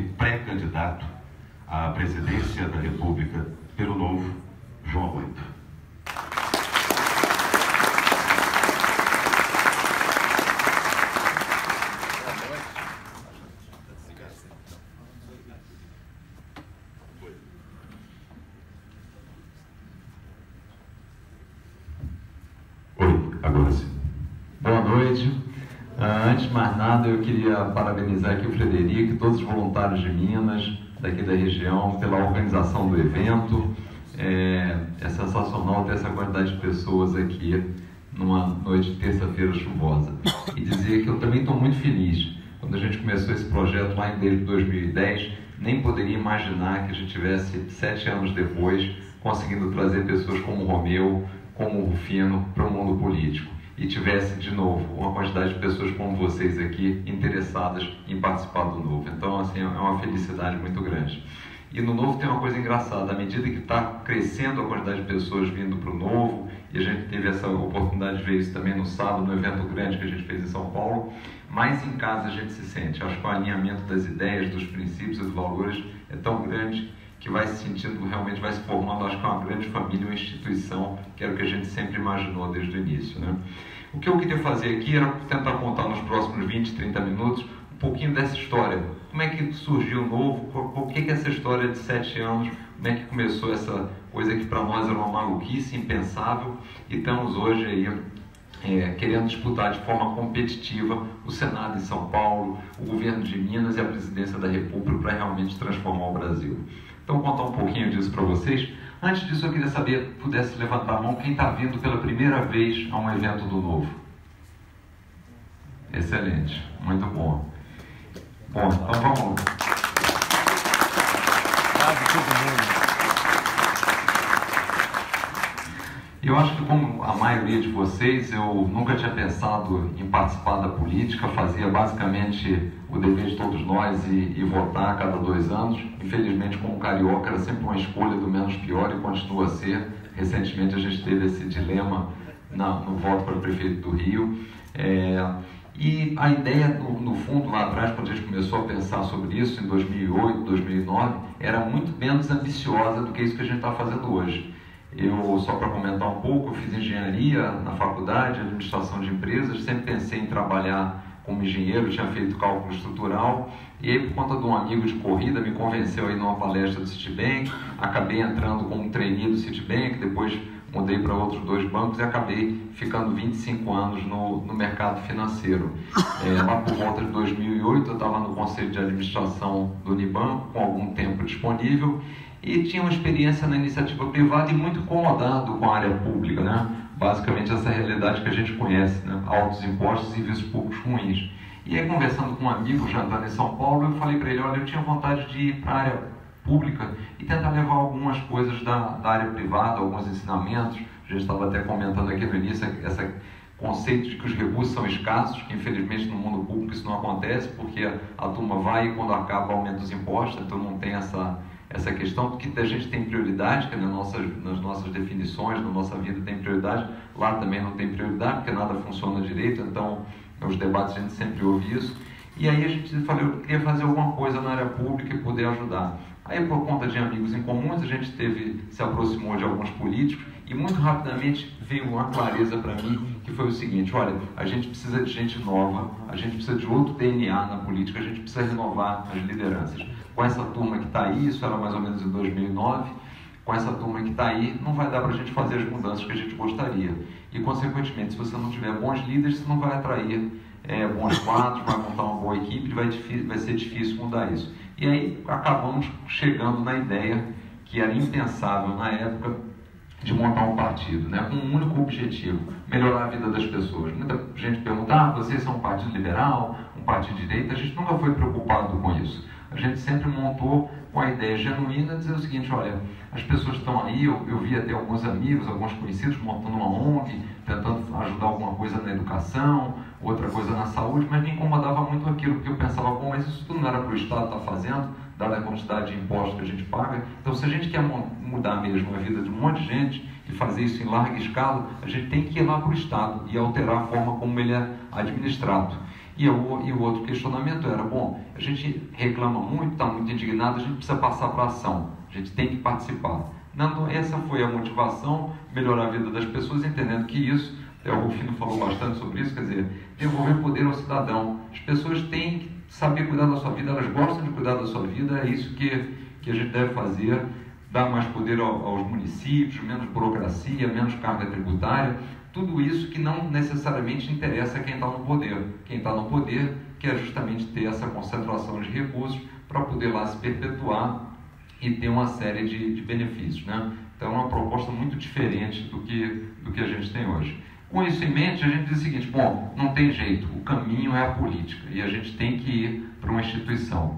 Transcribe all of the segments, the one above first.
pré-candidato à presidência da República pelo Novo, João Arruda. Agora sim. Boa noite. Antes de mais nada, eu queria parabenizar aqui o Frederico e todos os voluntários de Minas, daqui da região, pela organização do evento. É sensacional ter essa quantidade de pessoas aqui numa noite de terça-feira chuvosa. E dizer que eu também estou muito feliz. Quando a gente começou esse projeto lá em 2010, nem poderia imaginar que a gente tivesse 7 anos depois conseguindo trazer pessoas como o Romeu, como o Rufino, para o mundo político. E tivesse, de novo, uma quantidade de pessoas como vocês aqui interessadas em participar do Novo. Então, assim, é uma felicidade muito grande. E no Novo tem uma coisa engraçada, à medida que está crescendo a quantidade de pessoas vindo para o Novo, e a gente teve essa oportunidade de ver isso também no sábado, no evento grande que a gente fez em São Paulo, mais em casa a gente se sente. Acho que o alinhamento das ideias, dos princípios e dos valores é tão grande que vai se sentindo, realmente vai se formando, acho que é uma grande família, uma instituição, que era o que a gente sempre imaginou desde o início, né? O que eu queria fazer aqui era tentar contar nos próximos 20, 30 minutos um pouquinho dessa história. Como é que surgiu o Novo? Por que essa história de 7 anos? Como é que começou essa coisa que para nós era uma maluquice, impensável, e estamos hoje aí querendo disputar de forma competitiva o Senado em São Paulo, o governo de Minas e a presidência da República para realmente transformar o Brasil. Então, vou contar um pouquinho disso para vocês. Antes disso, eu queria saber, pudesse levantar a mão, quem está vindo pela primeira vez a um evento do Novo. Excelente, muito bom. Bom, então vamos. Eu acho que, como a maioria de vocês, eu nunca tinha pensado em participar da política, fazia basicamente o dever de todos nós e votar a cada 2 anos. Infelizmente, como carioca, era sempre uma escolha do menos pior e continua a ser. Recentemente a gente teve esse dilema no voto para prefeito do Rio. E a ideia, no fundo, lá atrás, quando a gente começou a pensar sobre isso, em 2008, 2009, era muito menos ambiciosa do que isso que a gente está fazendo hoje. Eu, só para comentar um pouco, eu fiz engenharia na faculdade, administração de empresas, sempre pensei em trabalhar como engenheiro, tinha feito cálculo estrutural, e aí, por conta de um amigo de corrida, me convenceu a ir numa palestra do Citibank, acabei entrando como trainee do Citibank, depois mudei para outros 2 bancos e acabei ficando 25 anos no mercado financeiro. Lá por volta de 2008, eu estava no conselho de administração do Unibanco, com algum tempo disponível, e tinha uma experiência na iniciativa privada e muito incomodado com a área pública, né? Basicamente essa realidade que a gente conhece, né? Altos impostos e serviços públicos ruins. E aí, conversando com um amigo, jantando em São Paulo, eu falei para ele, olha, eu tinha vontade de ir para a área pública e tentar levar algumas coisas da área privada, alguns ensinamentos. A gente estava até comentando aqui no início esse conceito de que os recursos são escassos, que infelizmente no mundo público isso não acontece, porque a turma vai e quando acaba aumenta os impostos, então não tem essa questão, porque a gente tem prioridade, que nas nossas definições, na nossa vida tem prioridade, lá também não tem prioridade, porque nada funciona direito, então nos debates a gente sempre ouve isso. E aí a gente falou, eu queria fazer alguma coisa na área pública e poder ajudar. Aí, por conta de amigos em comuns, a gente se aproximou de alguns políticos e muito rapidamente veio uma clareza para mim, que foi o seguinte, olha, a gente precisa de gente nova, a gente precisa de outro DNA na política, a gente precisa renovar as lideranças. Com essa turma que está aí, isso era mais ou menos em 2009, com essa turma que está aí, não vai dar para a gente fazer as mudanças que a gente gostaria. E, consequentemente, se você não tiver bons líderes, você não vai atrair bons quadros, vai montar uma boa equipe, vai ser difícil mudar isso. E aí acabamos chegando na ideia, que era impensável na época, de montar um partido, né, com um único objetivo, melhorar a vida das pessoas. Muita gente pergunta, vocês são um partido liberal, um partido de direita? A gente nunca foi preocupado com isso. A gente sempre montou com a ideia genuína de dizer o seguinte, olha, as pessoas estão aí, eu vi até alguns amigos, alguns conhecidos montando uma ONG, tentando ajudar alguma coisa na educação, outra coisa na saúde, mas me incomodava muito aquilo, porque eu pensava, bom, mas isso tudo não era para o Estado estar fazendo, dada a quantidade de impostos que a gente paga. Então, se a gente quer mudar mesmo a vida de um monte de gente e fazer isso em larga escala, a gente tem que ir lá para o Estado e alterar a forma como ele é administrado. E o outro questionamento era, bom, a gente reclama muito, está muito indignado, a gente precisa passar para a ação, a gente tem que participar. Não, essa foi a motivação, melhorar a vida das pessoas, entendendo que isso, o Rufino falou bastante sobre isso, quer dizer, devolver poder ao cidadão. As pessoas têm que saber cuidar da sua vida, elas gostam de cuidar da sua vida, é isso que a gente deve fazer, dar mais poder aos municípios, menos burocracia, menos carga tributária, tudo isso que não necessariamente interessa a quem está no poder. Quem está no poder quer justamente ter essa concentração de recursos para poder lá se perpetuar e ter uma série de benefícios, né? Então é uma proposta muito diferente do que a gente tem hoje. Com isso em mente, a gente diz o seguinte, bom, não tem jeito, o caminho é a política e a gente tem que ir para uma instituição.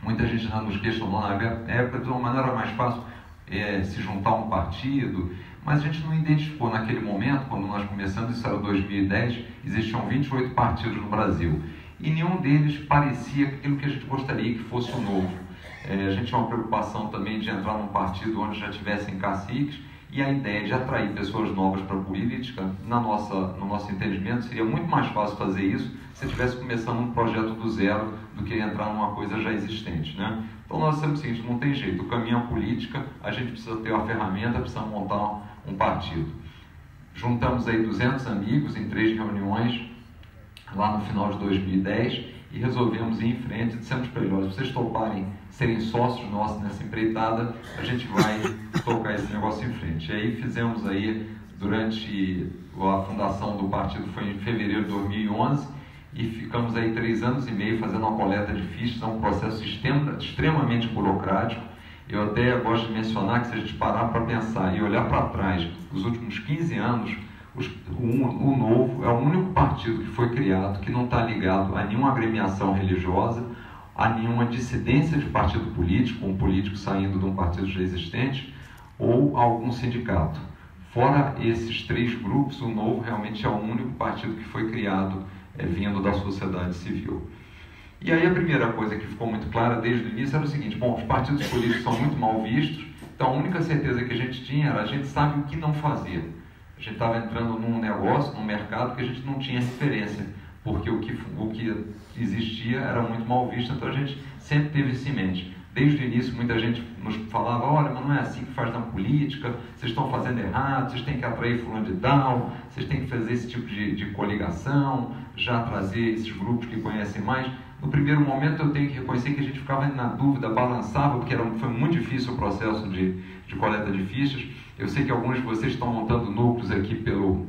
Muita gente já nos questionou na época de uma maneira mais fácil se juntar a um partido, mas a gente não identificou naquele momento, quando nós começamos, isso era 2010, existiam 28 partidos no Brasil e nenhum deles parecia aquilo que a gente gostaria que fosse o novo. A gente tinha uma preocupação também de entrar num partido onde já tivessem caciques e a ideia de atrair pessoas novas para a política, no nosso entendimento, seria muito mais fácil fazer isso se estivesse começando um projeto do zero do que entrar numa coisa já existente, né? Então nós dissemos o seguinte, não tem jeito, o caminho é a política, a gente precisa ter uma ferramenta, precisa montar um partido. Juntamos aí 200 amigos em 3 reuniões lá no final de 2010 e resolvemos ir em frente e dissemos para eles, olha, se vocês toparem serem sócios nossos nessa empreitada, a gente vai tocar esse negócio em frente. E aí fizemos aí, durante a fundação do partido foi em fevereiro de 2011 e ficamos aí 3 anos e meio fazendo uma coleta de fichas, é um processo extremamente burocrático. Eu até gosto de mencionar que se a gente parar para pensar e olhar para trás, os últimos 15 anos, o Novo é o único partido que foi criado que não está ligado a nenhuma agremiação religiosa, a nenhuma dissidência de partido político, um político saindo de um partido já existente, ou a algum sindicato. Fora esses 3 grupos, o Novo realmente é o único partido que foi criado vindo da sociedade civil. E aí a primeira coisa que ficou muito clara desde o início era o seguinte, bom, os partidos políticos são muito mal vistos, então a única certeza que a gente tinha era a gente sabe o que não fazer. A gente estava entrando num negócio, num mercado que a gente não tinha referência, porque o que existia era muito mal visto, então a gente sempre teve isso em mente. Desde o início muita gente nos falava, olha, mas não é assim que faz na política, vocês estão fazendo errado, vocês têm que atrair fulano de tal, vocês têm que fazer esse tipo de coligação, já trazer esses grupos que conhecem mais. No primeiro momento eu tenho que reconhecer que a gente ficava na dúvida, balançava, porque foi muito difícil o processo de coleta de fichas. Eu sei que alguns de vocês estão montando núcleos aqui pelo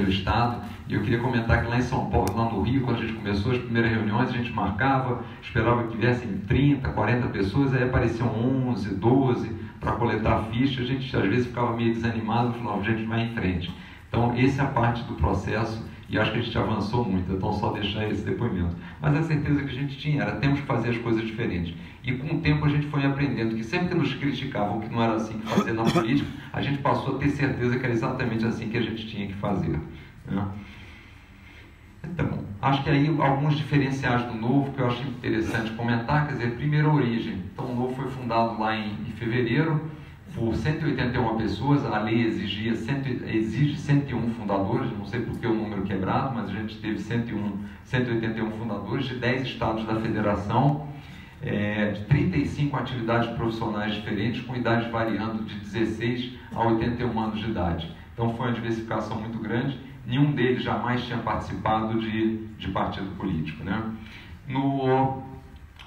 Estado, e eu queria comentar que lá em São Paulo, lá no Rio, quando a gente começou as primeiras reuniões, a gente marcava, esperava que viessem 30, 40 pessoas, aí apareciam 11, 12 para coletar ficha, a gente às vezes ficava meio desanimado, falava, a gente vai em frente. Então, essa é a parte do processo, e acho que a gente avançou muito, então só deixar esse depoimento. Mas a certeza que a gente tinha era, temos que fazer as coisas diferentes. E com o tempo a gente foi aprendendo que sempre que nos criticavam que não era assim que fazer na política, a gente passou a ter certeza que era exatamente assim que a gente tinha que fazer, né? Então, acho que aí alguns diferenciais do Novo que eu acho interessante comentar, quer dizer, primeiro a origem. Então o Novo foi fundado lá em fevereiro, por 181 pessoas, a lei exige 101 fundadores, não sei por que o número quebrado, mas a gente teve 181 fundadores de 10 estados da federação, de 35 atividades profissionais diferentes, com idades variando de 16 a 81 anos de idade. Então foi uma diversificação muito grande, nenhum deles jamais tinha participado de partido político, né?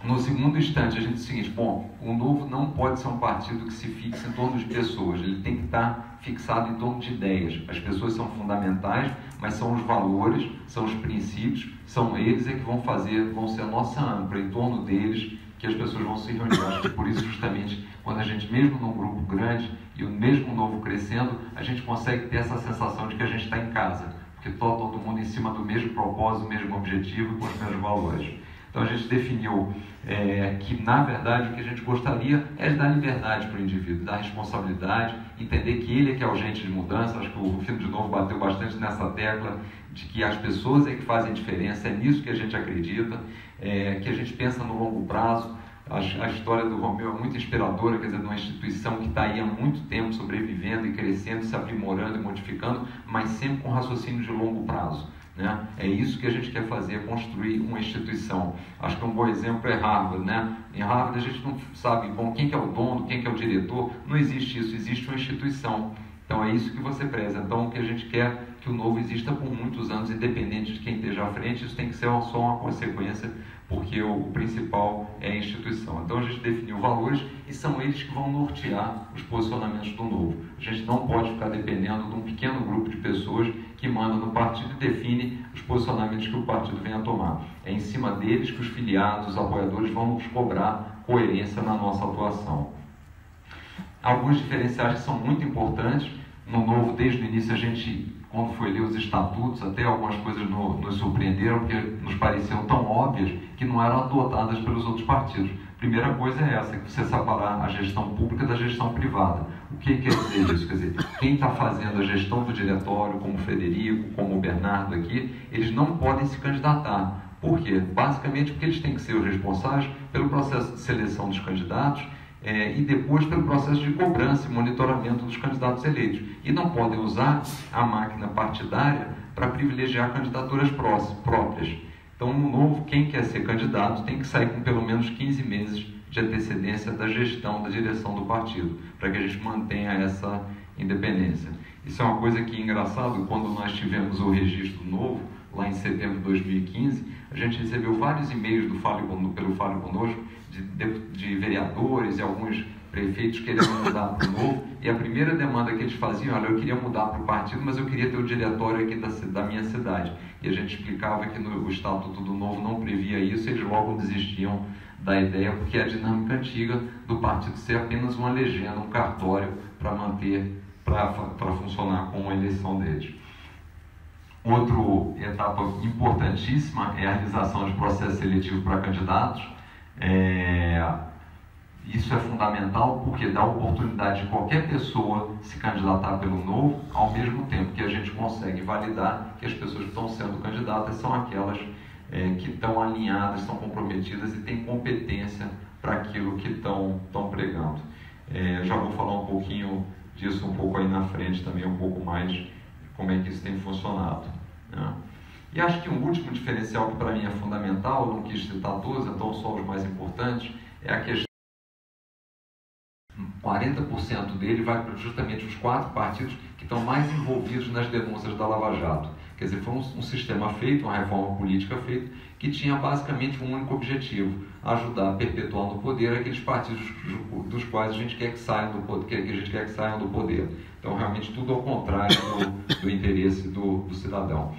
No segundo instante, a gente diz o seguinte, bom, o Novo não pode ser um partido que se fixe em torno de pessoas, ele tem que estar fixado em torno de ideias. As pessoas são fundamentais, mas são os valores, são os princípios, são eles que vão ser a nossa âncora, em torno deles que as pessoas vão se reunir. Acho que por isso, justamente, quando a gente, mesmo num grupo grande e o mesmo Novo crescendo, a gente consegue ter essa sensação de que a gente está em casa, porque está todo mundo em cima do mesmo propósito, do mesmo objetivo e com os mesmos valores. Então a gente definiu que, na verdade, o que a gente gostaria é de dar liberdade para o indivíduo, dar responsabilidade, entender que ele é que é o agente de mudança. Acho que o Rufino de novo bateu bastante nessa tecla de que as pessoas é que fazem diferença, é nisso que a gente acredita, que a gente pensa no longo prazo. A história do Romeu é muito inspiradora, quer dizer, de uma instituição que está aí há muito tempo sobrevivendo e crescendo, se aprimorando e modificando, mas sempre com raciocínio de longo prazo. né? É isso que a gente quer fazer, construir uma instituição. Acho que um bom exemplo é Harvard, né? Em Harvard a gente não sabe, bom, quem que é o dono, quem que é o diretor, não existe isso, existe uma instituição. Então é isso que você preza. Então o que a gente quer que o novo exista por muitos anos, independente de quem esteja à frente, isso tem que ser só uma consequência, porque o principal é a instituição. Então a gente definiu valores e são eles que vão nortear os posicionamentos do novo. A gente não pode ficar dependendo de um pequeno grupo de pessoas que manda no partido e define os posicionamentos que o partido vem a tomar. É em cima deles que os filiados, os apoiadores vão nos cobrar coerência na nossa atuação. Alguns diferenciais que são muito importantes. No novo, desde o início, a gente, quando foi ler os estatutos, até algumas coisas nos surpreenderam, porque nos pareciam tão óbvias que não eram adotadas pelos outros partidos. Primeira coisa é essa, que você separar a gestão pública da gestão privada. O que quer dizer isso? Quer dizer, quem está fazendo a gestão do diretório, como o Frederico, como o Bernardo aqui, eles não podem se candidatar. Por quê? Basicamente porque eles têm que ser os responsáveis pelo processo de seleção dos candidatos e depois pelo processo de cobrança e monitoramento dos candidatos eleitos. E não podem usar a máquina partidária para privilegiar candidaturas próprias. Então, no novo, quem quer ser candidato tem que sair com pelo menos 15 meses de antecedência da gestão, da direção do partido, para que a gente mantenha essa independência. Isso é uma coisa que é engraçado, quando nós tivemos o registro novo, lá em setembro de 2015, a gente recebeu vários e-mails pelo Fale Conosco, de vereadores e alguns prefeitos querendo mudar para o novo, e a primeira demanda que eles faziam, olha, eu queria mudar para o partido, mas eu queria ter o diretório aqui da minha cidade. E a gente explicava que o Estatuto do Novo não previa isso, e eles logo desistiam da ideia, porque é a dinâmica antiga do partido ser apenas uma legenda, um cartório para manter, para funcionar com a eleição deles. Outra etapa importantíssima é a realização de processo seletivo para candidatos. Isso é fundamental porque dá oportunidade de qualquer pessoa se candidatar pelo novo, ao mesmo tempo que a gente consegue validar que as pessoas que estão sendo candidatas são aquelas que estão alinhadas, estão comprometidas e têm competência para aquilo que estão pregando. Já vou falar um pouquinho disso um pouco aí na frente também, um pouco mais de como é que isso tem funcionado, né? E acho que um último diferencial que para mim é fundamental, não quis citar todos, então só os mais importantes, é a questão 40% dele vai para justamente os 4 partidos que estão mais envolvidos nas denúncias da Lava Jato. Quer dizer, foi um sistema feito, uma reforma política feita, que tinha basicamente um único objetivo: ajudar a perpetuar no poder aqueles partidos dos quais a gente quer que saiam do poder, Então, realmente, tudo ao contrário do interesse do cidadão.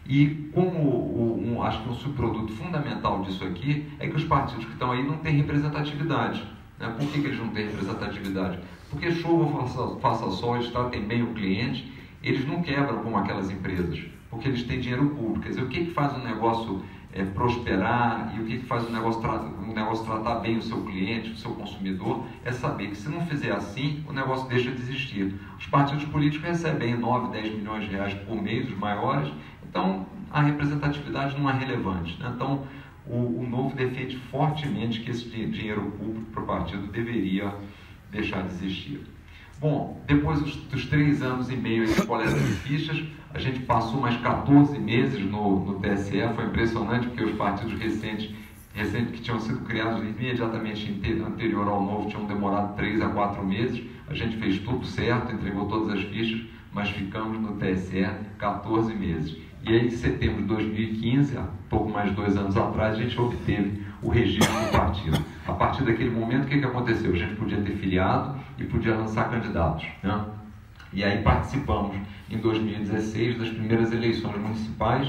E como acho que um subproduto fundamental disso aqui é que os partidos que estão aí não têm representatividade. Né? Por que eles não têm representatividade? Porque chova, faça sol, eles tratem bem o cliente, eles não quebram como aquelas empresas, porque eles têm dinheiro público. Quer dizer, o que faz um negócio prosperar e o que faz um negócio tratar bem o seu cliente, o seu consumidor, é saber que se não fizer assim, o negócio deixa de existir. Os partidos políticos recebem 9, 10 milhões de reais por mês, os maiores, então a representatividade não é relevante, né? Então o Novo defende fortemente que esse dinheiro público para o partido deveria deixar de existir. Bom, depois dos 3 anos e meio de coleta de fichas, a gente passou mais 14 meses no TSE. Foi impressionante, porque os partidos recentes que tinham sido criados imediatamente anterior ao novo tinham demorado 3 a 4 meses. A gente fez tudo certo, entregou todas as fichas, mas ficamos no TSE 14 meses. E aí, em setembro de 2015, há pouco mais de 2 anos atrás, a gente obteve o registro do partido. A partir daquele momento, o que aconteceu? A gente podia ter filiado e podia lançar candidatos, né? E aí participamos, em 2016, das primeiras eleições municipais.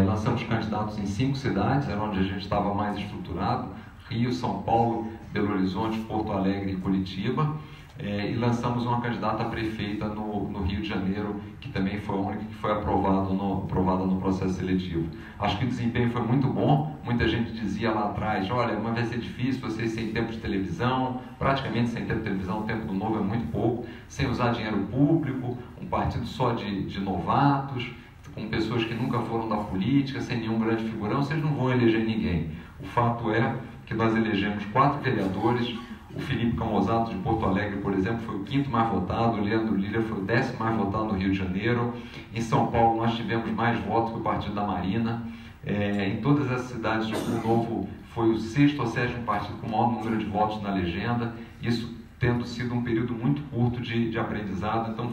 Lançamos candidatos em 5 cidades, era onde a gente estava mais estruturado: Rio, São Paulo, Belo Horizonte, Porto Alegre e Curitiba. E lançamos uma candidata a prefeita no Rio de Janeiro, que também foi a única que foi aprovada no processo seletivo. Acho que o desempenho foi muito bom. Muita gente dizia lá atrás, olha, mas vai ser difícil, vocês sem tempo de televisão, praticamente sem tempo de televisão, o tempo do Novo é muito pouco, sem usar dinheiro público, um partido só de novatos, com pessoas que nunca foram da política, sem nenhum grande figurão, vocês não vão eleger ninguém. O fato é que nós elegemos 4 vereadores, O Felipe Camozato, de Porto Alegre, por exemplo, foi o 5º mais votado. O Leandro Lira foi o 10º mais votado no Rio de Janeiro. Em São Paulo, nós tivemos mais votos que o Partido da Marina. Em todas as cidades, o Novo foi o 6º ou 7º partido com o maior número de votos na legenda. Isso tendo sido um período muito curto de aprendizado. Então,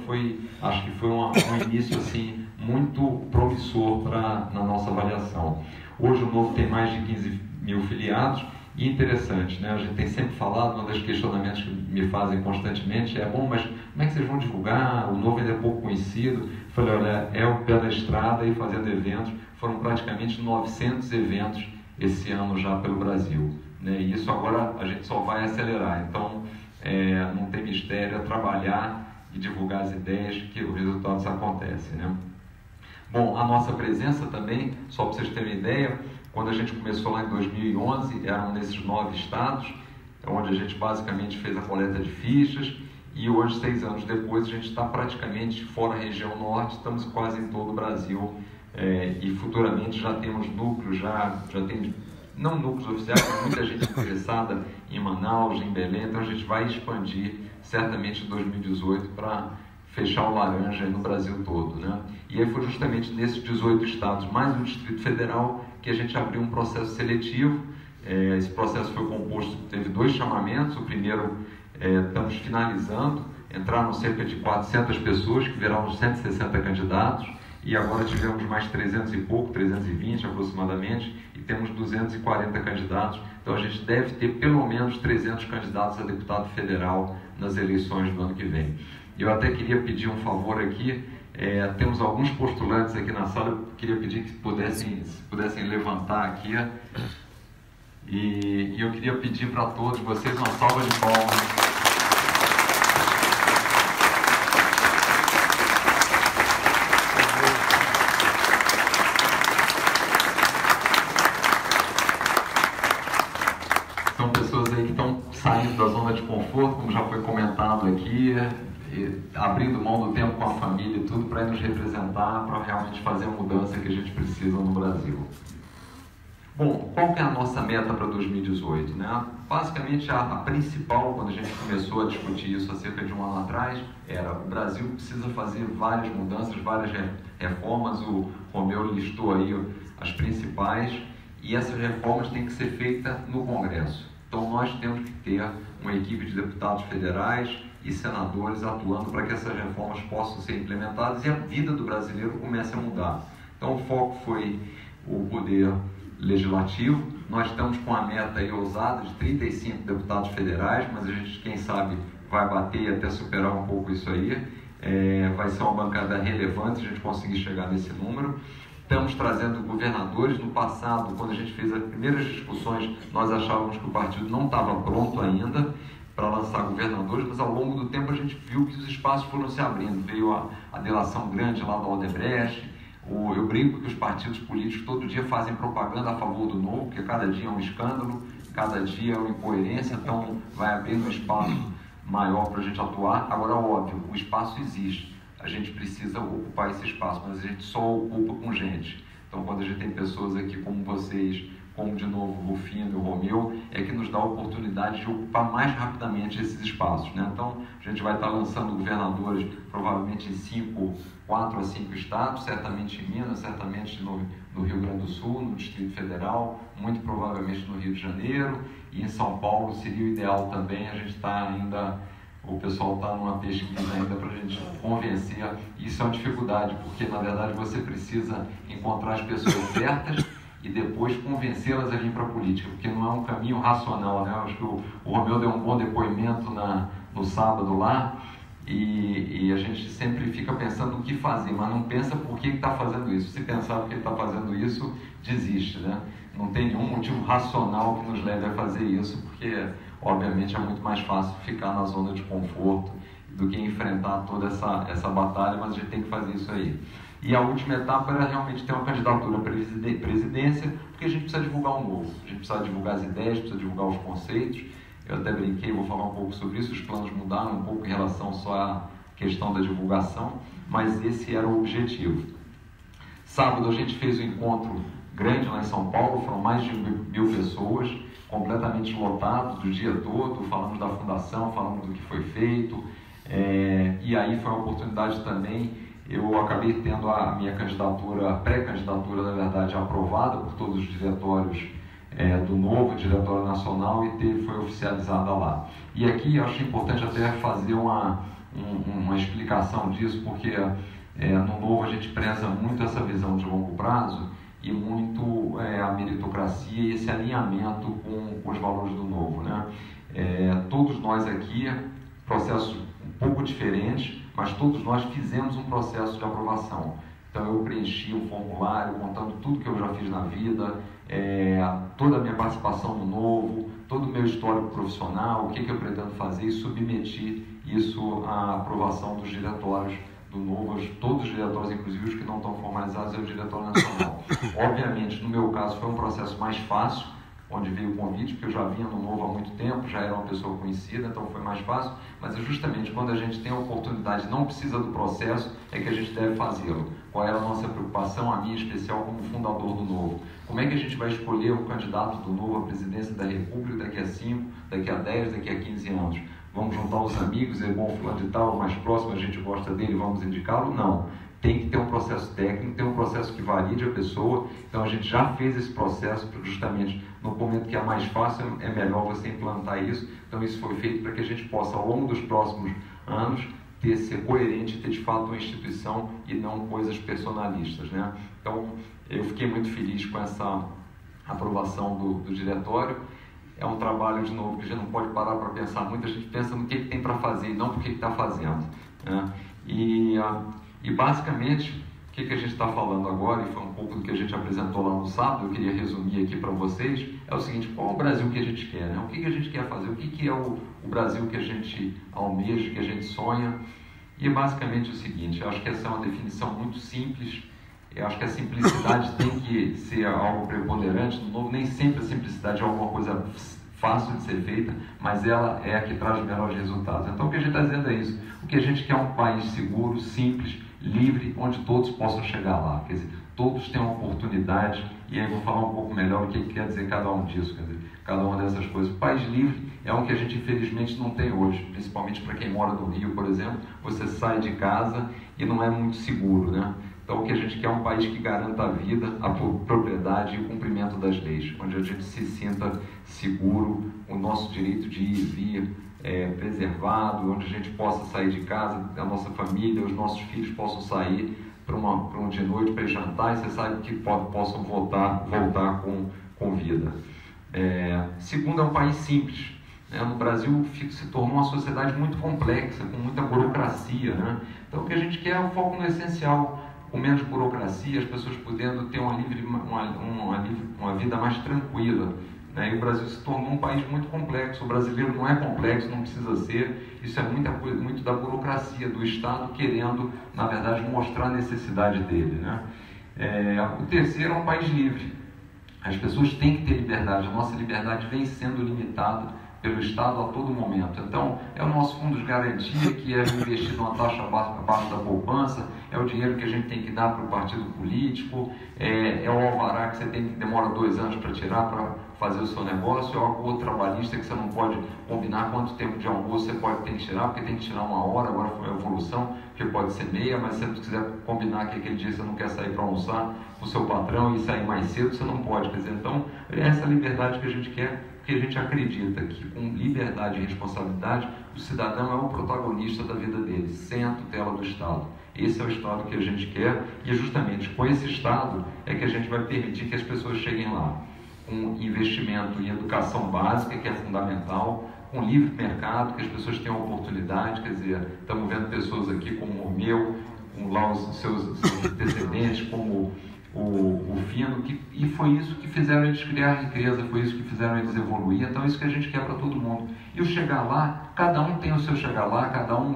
acho que foi um início assim, muito promissor na nossa avaliação. Hoje, o Novo tem mais de 15 mil filiados. E interessante, né? A gente tem sempre falado, um dos questionamentos que me fazem constantemente é: bom, mas como é que vocês vão divulgar? O Novo ainda é pouco conhecido. Eu falei: olha, é o pé da estrada e fazendo eventos. Foram praticamente 900 eventos esse ano já pelo Brasil, né? E isso agora a gente só vai acelerar. Então, não tem mistério, é trabalhar e divulgar as ideias que os resultados acontecem, né? Bom, a nossa presença também, só para vocês terem uma ideia, quando a gente começou lá em 2011, eram nesses 9 estados, onde a gente basicamente fez a coleta de fichas, e hoje, 6 anos depois, a gente está praticamente fora da região norte, estamos quase em todo o Brasil, e futuramente já temos núcleos, já temos, não núcleos oficiais, mas muita gente interessada em Manaus, em Belém, então a gente vai expandir certamente em 2018 para fechar o laranja no Brasil todo, né? E aí foi justamente nesses 18 estados, mais o Distrito Federal, que a gente abriu um processo seletivo. Esse processo foi composto, teve 2 chamamentos. O primeiro, estamos finalizando, entraram cerca de 400 pessoas, que viraram 160 candidatos, e agora tivemos mais 300 e pouco, 320 aproximadamente, e temos 240 candidatos. Então a gente deve ter pelo menos 300 candidatos a deputado federal nas eleições do ano que vem. Eu até queria pedir um favor aqui, temos alguns postulantes aqui na sala, eu queria pedir que pudessem levantar aqui, e eu queria pedir para todos vocês uma salva de palmas. São pessoas aí que estão saindo da zona de conforto, como já foi comentado aqui, abrindo mão do tempo com a família e tudo para nos representar, para realmente fazer a mudança que a gente precisa no Brasil. Bom, qual que é a nossa meta para 2018, né? Basicamente, a principal, quando a gente começou a discutir isso há cerca de um ano atrás, era: o Brasil precisa fazer várias mudanças, várias reformas. O Romeu listou aí as principais, e essas reformas têm que ser feitas no Congresso. Então, nós temos que ter uma equipe de deputados federais e senadores atuando para que essas reformas possam ser implementadas e a vida do brasileiro comece a mudar. Então, o foco foi o poder legislativo. Nós estamos com a meta aí ousada de 35 deputados federais, mas a gente, quem sabe, vai bater e até superar um pouco isso aí. Vai ser uma bancada relevante se a gente conseguir chegar nesse número. Estamos trazendo governadores. No passado, quando a gente fez as primeiras discussões, nós achávamos que o partido não estava pronto ainda para lançar governadores, mas ao longo do tempo a gente viu que os espaços foram se abrindo. Veio a delação grande lá do Odebrecht. Eu brinco que os partidos políticos todo dia fazem propaganda a favor do Novo, porque cada dia é um escândalo, cada dia é uma incoerência, então vai abrindo um espaço maior para a gente atuar. Agora, óbvio, o espaço existe, a gente precisa ocupar esse espaço, mas a gente só ocupa com gente. Então, quando a gente tem pessoas aqui como vocês, como de novo o Rufino e o Romeu, é que nos dá a oportunidade de ocupar mais rapidamente esses espaços, né? Então, a gente vai estar lançando governadores provavelmente em 4 a 5 estados, certamente em Minas, certamente no Rio Grande do Sul, no Distrito Federal, muito provavelmente no Rio de Janeiro, e em São Paulo seria o ideal também. A gente está ainda, o pessoal está numa pesquisa ainda para a gente convencer. Isso é uma dificuldade, porque na verdade você precisa encontrar as pessoas certas e depois convencê-las a vir para a política, porque não é um caminho racional, né? Acho que o Romeu deu um bom depoimento no sábado lá, e a gente sempre fica pensando o que fazer, mas não pensa por que está fazendo isso. Se pensar por que está fazendo isso, desiste, né? Não tem nenhum motivo racional que nos leve a fazer isso, porque obviamente é muito mais fácil ficar na zona de conforto do que enfrentar toda essa batalha, mas a gente tem que fazer isso aí. E a última etapa era realmente ter uma candidatura para presidência, porque a gente precisa divulgar o Novo, a gente precisa divulgar as ideias, precisa divulgar os conceitos. Eu até brinquei, vou falar um pouco sobre isso, os planos mudaram um pouco em relação só à questão da divulgação, mas esse era o objetivo. Sábado a gente fez o encontro grande lá em São Paulo, foram mais de 1.000 pessoas, completamente lotado do dia todo, falamos da fundação, falamos do que foi feito, e aí foi uma oportunidade também, eu acabei tendo a minha candidatura, a pré-candidatura, na verdade, aprovada por todos os diretórios do Novo, Diretório Nacional, e foi oficializada lá. E aqui eu acho importante até fazer uma explicação disso, porque no Novo a gente preza muito essa visão de longo prazo e muito a meritocracia e esse alinhamento com os valores do Novo, né? Todos nós aqui, processos um pouco diferentes, mas todos nós fizemos um processo de aprovação. Então eu preenchi um formulário contando tudo que eu já fiz na vida, toda a minha participação no Novo, todo o meu histórico profissional, o que eu pretendo fazer, e submeti isso à aprovação dos diretórios do Novo, todos os diretórios, inclusive os que não estão formalizados, é o Diretório Nacional. Obviamente, no meu caso, foi um processo mais fácil, onde veio o convite, porque eu já vinha no Novo há muito tempo, já era uma pessoa conhecida, então foi mais fácil, mas é justamente quando a gente tem a oportunidade, não precisa do processo, é que a gente deve fazê-lo. Qual era a nossa preocupação, a minha especial como fundador do Novo? Como é que a gente vai escolher o candidato do Novo à presidência da República daqui a 5, daqui a 10, daqui a 15 anos? Vamos juntar os amigos, é bom fulano de tal, o mais próximo, a gente gosta dele, vamos indicá-lo? Não. Tem que ter um processo técnico, tem um processo que valide a pessoa. Então a gente já fez esse processo, justamente no momento que é mais fácil, é melhor você implantar isso. Então isso foi feito para que a gente possa, ao longo dos próximos anos, ser coerente, ter de fato uma instituição e não coisas personalistas, né? Então eu fiquei muito feliz com essa aprovação do diretório. É um trabalho, de novo, que a gente não pode parar para pensar muito, a gente pensa no que tem para fazer e não por que está fazendo, né? E basicamente, o que a gente está falando agora, e foi um pouco do que a gente apresentou lá no sábado, eu queria resumir aqui para vocês, é o seguinte: qual é o Brasil que a gente quer, né? O que a gente quer fazer, o que é o Brasil que a gente almeja, que a gente sonha. E basicamente o seguinte, eu acho que essa é uma definição muito simples, eu acho que a simplicidade tem que ser algo preponderante. No Novo, nem sempre a simplicidade é alguma coisa fácil de ser feita, mas ela é a que traz os melhores resultados. Então o que a gente está dizendo é isso: o que a gente quer é um país seguro, simples, livre, onde todos possam chegar lá. Quer dizer, todos têm uma oportunidade, e aí eu vou falar um pouco melhor o que quer dizer cada um disso, quer dizer, cada uma dessas coisas. O país livre é um que a gente infelizmente não tem hoje, principalmente para quem mora no Rio, por exemplo. Você sai de casa e não é muito seguro, né? Então o que a gente quer é um país que garanta a vida, a propriedade e o cumprimento das leis, onde a gente se sinta seguro, o nosso direito de ir e vir preservado, onde a gente possa sair de casa, a nossa família, os nossos filhos possam sair para um de noite para ir jantar e você sabe que possam voltar com vida. Segundo, é um país simples. No Brasil se tornou uma sociedade muito complexa, com muita burocracia, né? Então o que a gente quer é um foco no essencial, com menos burocracia, as pessoas podendo ter uma vida mais tranquila, né? E o Brasil se tornou um país muito complexo. O brasileiro não é complexo, não precisa ser. Isso é muito da burocracia, do Estado querendo, na verdade, mostrar a necessidade dele, né? O terceiro é um país livre. As pessoas têm que ter liberdade. A nossa liberdade vem sendo limitada pelo Estado a todo momento. Então, é o nosso fundo de garantia, que é investido numa taxa abaixo da poupança, é o dinheiro que a gente tem que dar para o partido político, é o alvará que demora 2 anos para tirar para fazer o seu negócio, é o acordo trabalhista que você não pode combinar quanto tempo de almoço você tem que tirar, porque tem que tirar 1 hora, agora foi a evolução, que pode ser meia, mas se você quiser combinar que aquele dia você não quer sair para almoçar com o seu patrão e sair mais cedo, você não pode. Quer dizer, então, é essa liberdade que a gente quer, porque a gente acredita que com liberdade e responsabilidade o cidadão é o protagonista da vida dele, sem a tutela do Estado. Esse é o Estado que a gente quer, e justamente com esse Estado é que a gente vai permitir que as pessoas cheguem lá, com investimento em educação básica, que é fundamental, com livre mercado, que as pessoas tenham oportunidade. Quer dizer, estamos vendo pessoas aqui como o meu, com lá os seus antecedentes, como o Fino, e foi isso que fizeram eles criar riqueza, foi isso que fizeram eles evoluir. Então é isso que a gente quer para todo mundo. E o chegar lá, cada um tem o seu chegar lá,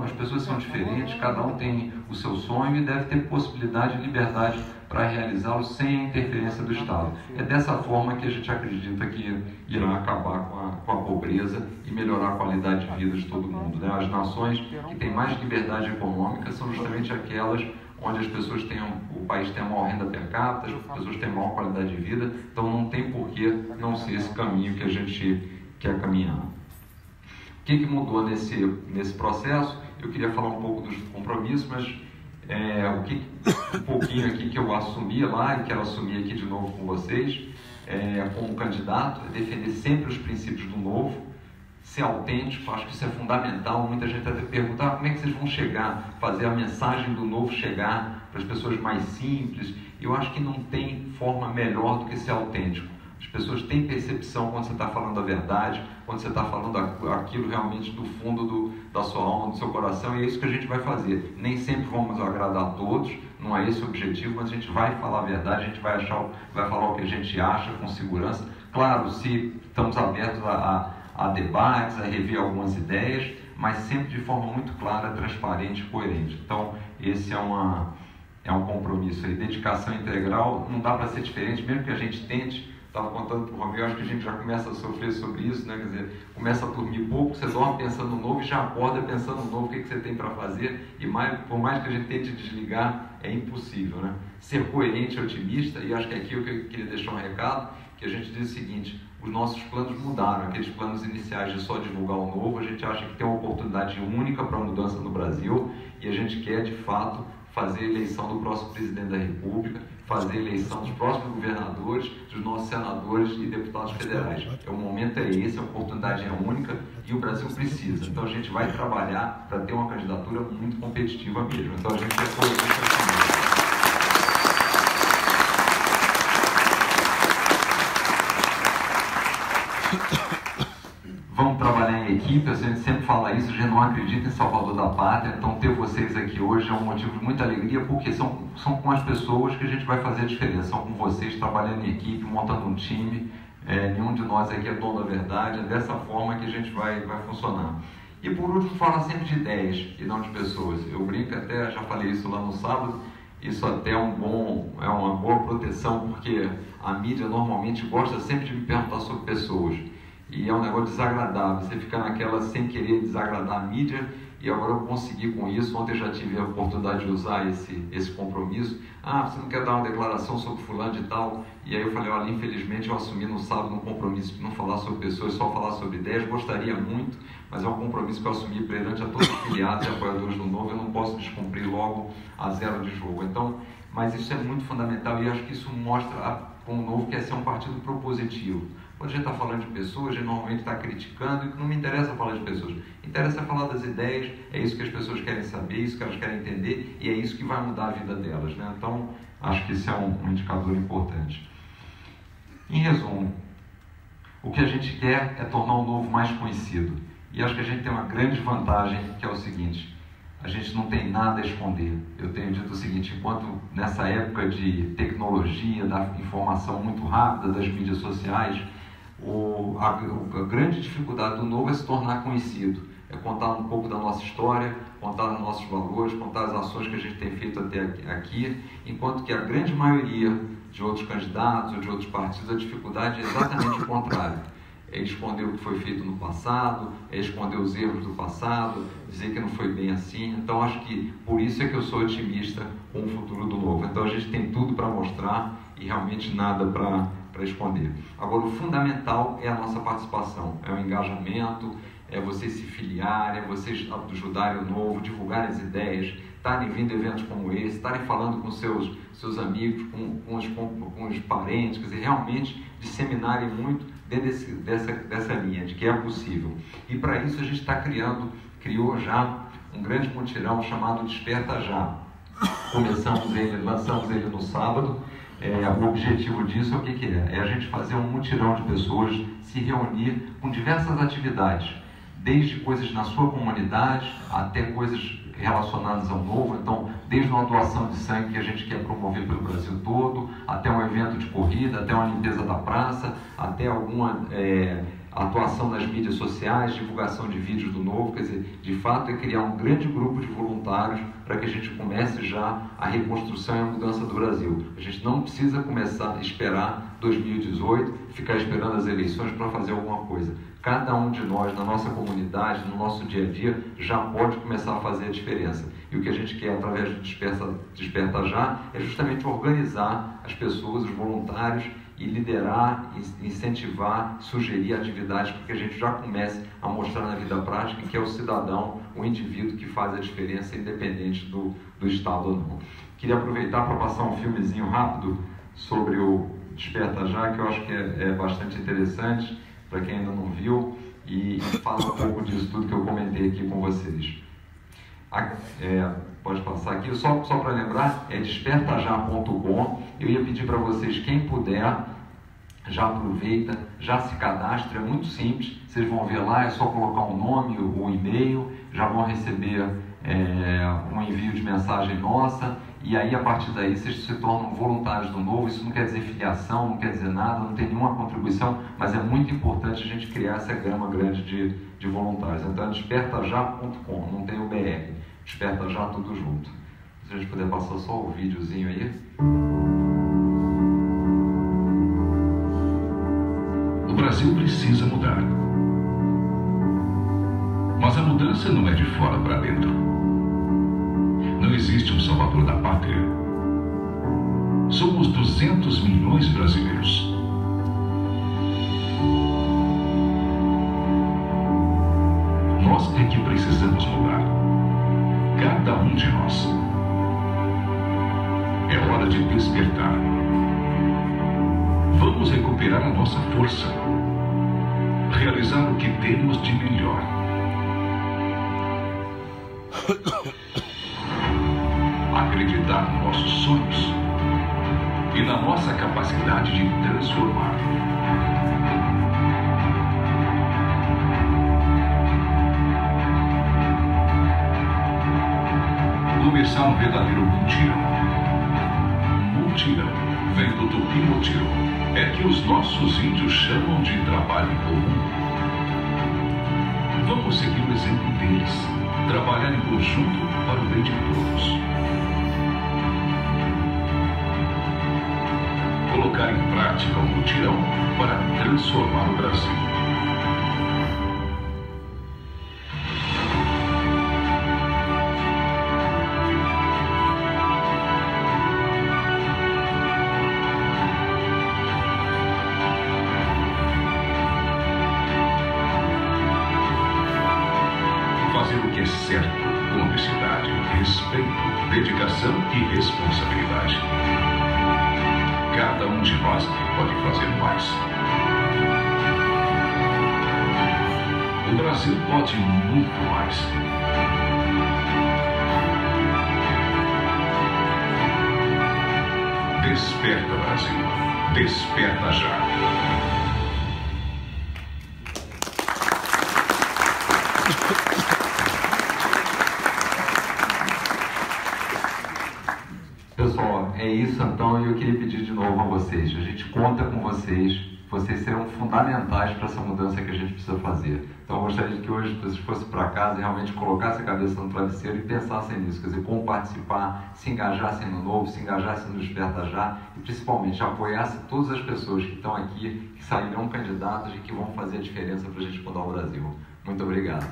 as pessoas são diferentes, cada um tem o seu sonho e deve ter possibilidade e liberdade para realizá-lo sem a interferência do Estado. É dessa forma que a gente acredita que irá acabar com a pobreza e melhorar a qualidade de vida de todo mundo, né? As nações que têm mais liberdade econômica são justamente aquelas onde as pessoas o país tem a maior renda per capita, as pessoas têm a maior qualidade de vida, então não tem por que não ser esse caminho que a gente quer caminhar. O que mudou nesse processo? Eu queria falar um pouco dos compromissos, mas um pouquinho aqui que eu assumi lá e quero assumir aqui de novo com vocês, como candidato, é defender sempre os princípios do novo, ser autêntico. Acho que isso é fundamental. Muita gente até pergunta como é que vocês vão chegar, fazer a mensagem do novo chegar para as pessoas mais simples. Eu acho que não tem forma melhor do que ser autêntico. As pessoas têm percepção quando você está falando a verdade, quando você está falando aquilo realmente do fundo da sua alma, do seu coração, e é isso que a gente vai fazer. Nem sempre vamos agradar a todos, não é esse o objetivo, mas a gente vai falar a verdade, a gente vai falar o que a gente acha com segurança. Claro, se estamos abertos a debates, a rever algumas ideias, mas sempre de forma muito clara, transparente e coerente. Então, esse é um compromisso aí. Dedicação integral, não dá para ser diferente, mesmo que a gente tente. Estava contando para o Romeu, acho que a gente já começa a sofrer sobre isso, né? Quer dizer, começa a dormir pouco, você dorme pensando no novo e já acorda pensando no novo, o que você tem para fazer, e por mais que a gente tente desligar, é impossível, né? Ser coerente e otimista, e acho que aqui eu queria deixar um recado, que a gente diz o seguinte: os nossos planos mudaram, aqueles planos iniciais de só divulgar o novo, a gente acha que tem uma oportunidade única para a mudança no Brasil, e a gente quer, de fato, fazer a eleição do próximo presidente da República, fazer a eleição dos próximos governadores, dos nossos senadores e deputados federais. O momento é esse, a oportunidade é única e o Brasil precisa. Então a gente vai trabalhar para ter uma candidatura muito competitiva mesmo. Então a gente vai fazer Vamos trabalhar em equipe, a gente sempre fala isso, a gente não acredita em Salvador da Pátria, então ter vocês aqui hoje é um motivo de muita alegria, porque são com as pessoas que a gente vai fazer a diferença, são com vocês trabalhando em equipe, montando um time, nenhum de nós aqui é dono da verdade, é dessa forma que a gente vai funcionar. E por último, falar sempre de ideias e não de pessoas. Eu brinco até, já falei isso lá no sábado, isso até é uma boa proteção, porque a mídia normalmente gosta sempre de me perguntar sobre pessoas. E é um negócio desagradável, você fica naquela sem querer desagradar a mídia, e agora eu consegui com isso. Ontem eu já tive a oportunidade de usar esse compromisso. Você não quer dar uma declaração sobre fulano de tal? E aí eu falei, olha, infelizmente eu assumi no sábado um compromisso de não falar sobre pessoas, só falar sobre ideias. Gostaria muito, mas é um compromisso que eu assumi perante a todos os filiados e apoiadores do Novo, eu não posso descumprir logo a zero de jogo. Então, mas isso é muito fundamental, e acho que isso mostra como o Novo quer ser um partido propositivo. Quando a gente está falando de pessoas, a gente normalmente está criticando, e não me interessa falar de pessoas. Interessa falar das ideias, é isso que as pessoas querem saber, é isso que elas querem entender, e é isso que vai mudar a vida delas, né? Então, acho que esse é um indicador importante. Em resumo, o que a gente quer é tornar o Novo mais conhecido. E acho que a gente tem uma grande vantagem, que é o seguinte: a gente não tem nada a esconder. Eu tenho dito o seguinte: enquanto nessa época de tecnologia, da informação muito rápida, das mídias sociais, a grande dificuldade do Novo é se tornar conhecido, é contar um pouco da nossa história, contar os nossos valores, contar as ações que a gente tem feito até aqui, enquanto que a grande maioria de outros candidatos ou de outros partidos, a dificuldade é exatamente o contrário. É esconder o que foi feito no passado, é esconder os erros do passado, dizer que não foi bem assim. Então acho que por isso é que eu sou otimista com o futuro do Novo. Então a gente tem tudo para mostrar e realmente nada para esconder. Agora, o fundamental é a nossa participação, é o engajamento, é vocês se filiarem, é vocês ajudarem o Novo, divulgarem as ideias, estarem vindo a eventos como esse, estarem falando com seus amigos, com os parentes, quer dizer, realmente disseminarem muito dentro dessa linha, de que é possível. E para isso a gente criou já um grande mutirão chamado Desperta Já. Lançamos ele no sábado. O objetivo disso é o que é? É a gente fazer um mutirão de pessoas se reunir com diversas atividades, desde coisas na sua comunidade até coisas relacionadas ao Novo. Então, desde uma doação de sangue que a gente quer promover pelo Brasil todo, até um evento de corrida, até uma limpeza da praça, até alguma a atuação nas mídias sociais, divulgação de vídeos do Novo, quer dizer, de fato é criar um grande grupo de voluntários para que a gente comece já a reconstrução e a mudança do Brasil. A gente não precisa começar a esperar 2018, ficar esperando as eleições para fazer alguma coisa. Cada um de nós, na nossa comunidade, no nosso dia a dia, já pode começar a fazer a diferença. E o que a gente quer, através do Desperta Já, é justamente organizar as pessoas, os voluntários, e liderar, incentivar, sugerir atividades para que a gente já comece a mostrar na vida prática que é o cidadão, o indivíduo que faz a diferença, independente do Estado ou não. Queria aproveitar para passar um filmezinho rápido sobre o Desperta Já, que eu acho que é bastante interessante para quem ainda não viu, e fala um pouco disso tudo que eu comentei aqui com vocês. Pode passar aqui, só para lembrar, é despertajá.com. Eu ia pedir para vocês, quem puder, já aproveita, já se cadastra, é muito simples, vocês vão ver lá, é só colocar um nome, o e-mail, já vão receber um envio de mensagem nossa, e aí a partir daí vocês se tornam voluntários do Novo. Isso não quer dizer filiação, não quer dizer nada, não tem nenhuma contribuição, mas é muito importante a gente criar essa gama grande de voluntários. Então é despertajá.com, não tem o BR, Desperta Já tudo junto. Se a gente puder passar só o videozinho aí. O Brasil precisa mudar. Mas a mudança não é de fora para dentro. Não existe um salvador da pátria. Somos 200 milhões brasileiros. Nós é que precisamos mudar. Cada um de nós. É hora de despertar. Vamos recuperar a nossa força. Realizar o que temos de melhor. Acreditar nos nossos sonhos e na nossa capacidade de transformar. Começar um verdadeiro mutirão. Mutirão vem do tupi mutirão. É que os nossos índios chamam de trabalho comum. Vamos seguir o exemplo deles. Trabalhar em conjunto para o bem de todos. Colocar em prática o mutirão para transformar o Brasil. Fazer o que é certo, com honestidade, respeito, dedicação e responsabilidade. Cada um de nós pode fazer mais. O Brasil pode muito mais. Desperta, Brasil. Desperta já. Pessoal, é isso então, e eu queria pedir de novo a vocês. A gente conta com vocês. Vocês serão fundamentais para essa mudança que a gente precisa fazer. Então eu gostaria que hoje vocês fossem para casa e realmente colocassem a cabeça no travesseiro e pensassem nisso, quer dizer, como participar, se engajassem no Novo, se engajassem no Desperta Já e principalmente apoiassem todas as pessoas que estão aqui, que sairão candidatas e que vão fazer a diferença para a gente mudar o Brasil. Muito obrigado.